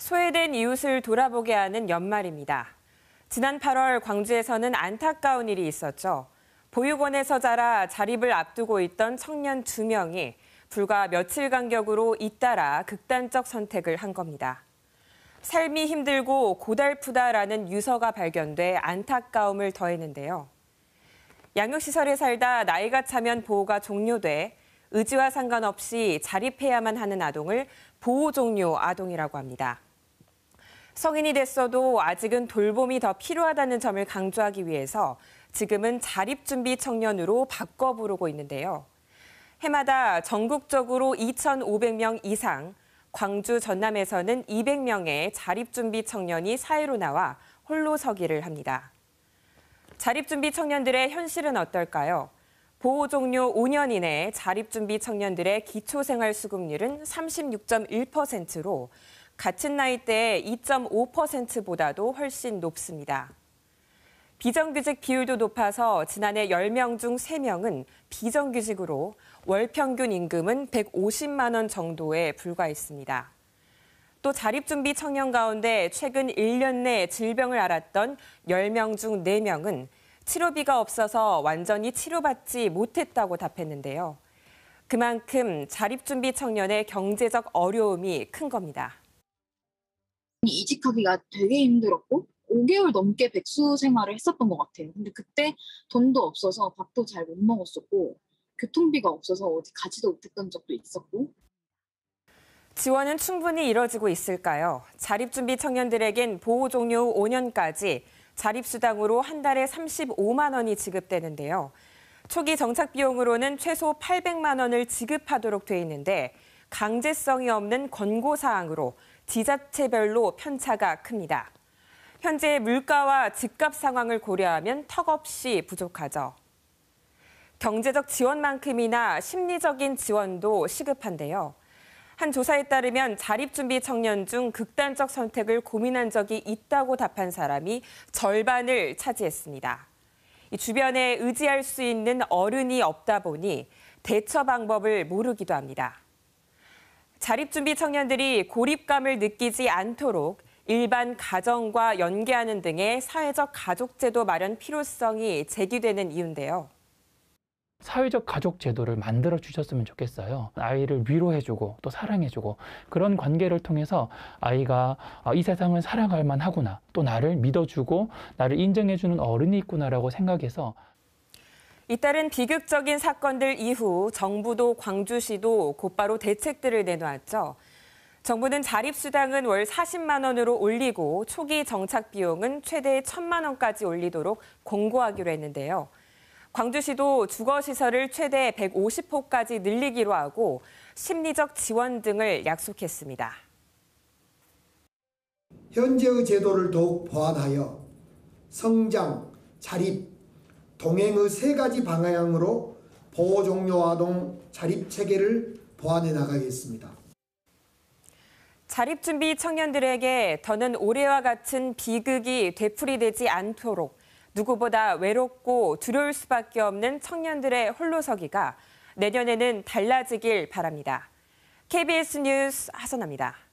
소외된 이웃을 돌아보게 하는 연말입니다. 지난 8월 광주에서는 안타까운 일이 있었죠. 보육원에서 자라 자립을 앞두고 있던 청년 2명이 불과 며칠 간격으로 잇따라 극단적 선택을 한 겁니다. 삶이 힘들고 고달프다라는 유서가 발견돼 안타까움을 더했는데요. 양육시설에 살다 나이가 차면 보호가 종료돼 의지와 상관없이 자립해야만 하는 아동을 보호종료 아동이라고 합니다. 성인이 됐어도 아직은 돌봄이 더 필요하다는 점을 강조하기 위해서 지금은 자립준비 청년으로 바꿔 부르고 있는데요. 해마다 전국적으로 2,500명 이상, 광주, 전남에서는 200명의 자립준비 청년이 사회로 나와 홀로 서기를 합니다. 자립준비 청년들의 현실은 어떨까요? 보호 종료 5년 이내 자립준비 청년들의 기초생활수급률은 36.1%로 같은 나이대의 2.5%보다도 훨씬 높습니다. 비정규직 비율도 높아서 지난해 10명 중 3명은 비정규직으로 월 평균 임금은 150만 원 정도에 불과했습니다. 또 자립준비 청년 가운데 최근 1년 내 질병을 앓았던 10명 중 4명은 치료비가 없어서 완전히 치료받지 못했다고 답했는데요. 그만큼 자립준비 청년의 경제적 어려움이 큰 겁니다. 이직하기가 되게 힘들었고 5개월 넘게 백수 생활을 했었던 것 같아요. 근데 그때 돈도 없어서 밥도 잘 못 먹었었고 교통비가 없어서 어디 가지도 못했던 적도 있었고. 지원은 충분히 이뤄지고 있을까요? 자립준비 청년들에겐 보호 종료 5년까지 자립수당으로 한 달에 35만 원이 지급되는데요. 초기 정착 비용으로는 최소 800만 원을 지급하도록 돼 있는데 강제성이 없는 권고사항으로 지자체별로 편차가 큽니다. 현재 물가와 집값 상황을 고려하면 턱없이 부족하죠. 경제적 지원만큼이나 심리적인 지원도 시급한데요. 한 조사에 따르면 자립준비 청년 중 극단적 선택을 고민한 적이 있다고 답한 사람이 절반을 차지했습니다. 주변에 의지할 수 있는 어른이 없다 보니 대처 방법을 모르기도 합니다. 자립준비 청년들이 고립감을 느끼지 않도록 일반 가정과 연계하는 등의 사회적 가족제도 마련 필요성이 제기되는 이유인데요. 사회적 가족 제도를 만들어 주셨으면 좋겠어요. 아이를 위로해주고 또 사랑해주고 그런 관계를 통해서 아이가 이 세상을 살아갈 만하구나, 또 나를 믿어주고 나를 인정해주는 어른이 있구나라고 생각해서. 잇따른 비극적인 사건들 이후 정부도 광주시도 곧바로 대책들을 내놓았죠. 정부는 자립수당은 월 40만 원으로 올리고 초기 정착 비용은 최대 1,000만 원까지 올리도록 공고하기로 했는데요. 광주시도 주거시설을 최대 150호까지 늘리기로 하고 심리적 지원 등을 약속했습니다. 현재의 제도를 더욱 보완하여 성장, 자립, 동행의 3가지 방향으로 보호종료 아동 자립체계를 보완해 나가겠습니다. 자립준비 청년들에게 더는 올해와 같은 비극이 되풀이되지 않도록 누구보다 외롭고 두려울 수밖에 없는 청년들의 홀로서기가 내년에는 달라지길 바랍니다. KBS 뉴스 하선아입니다.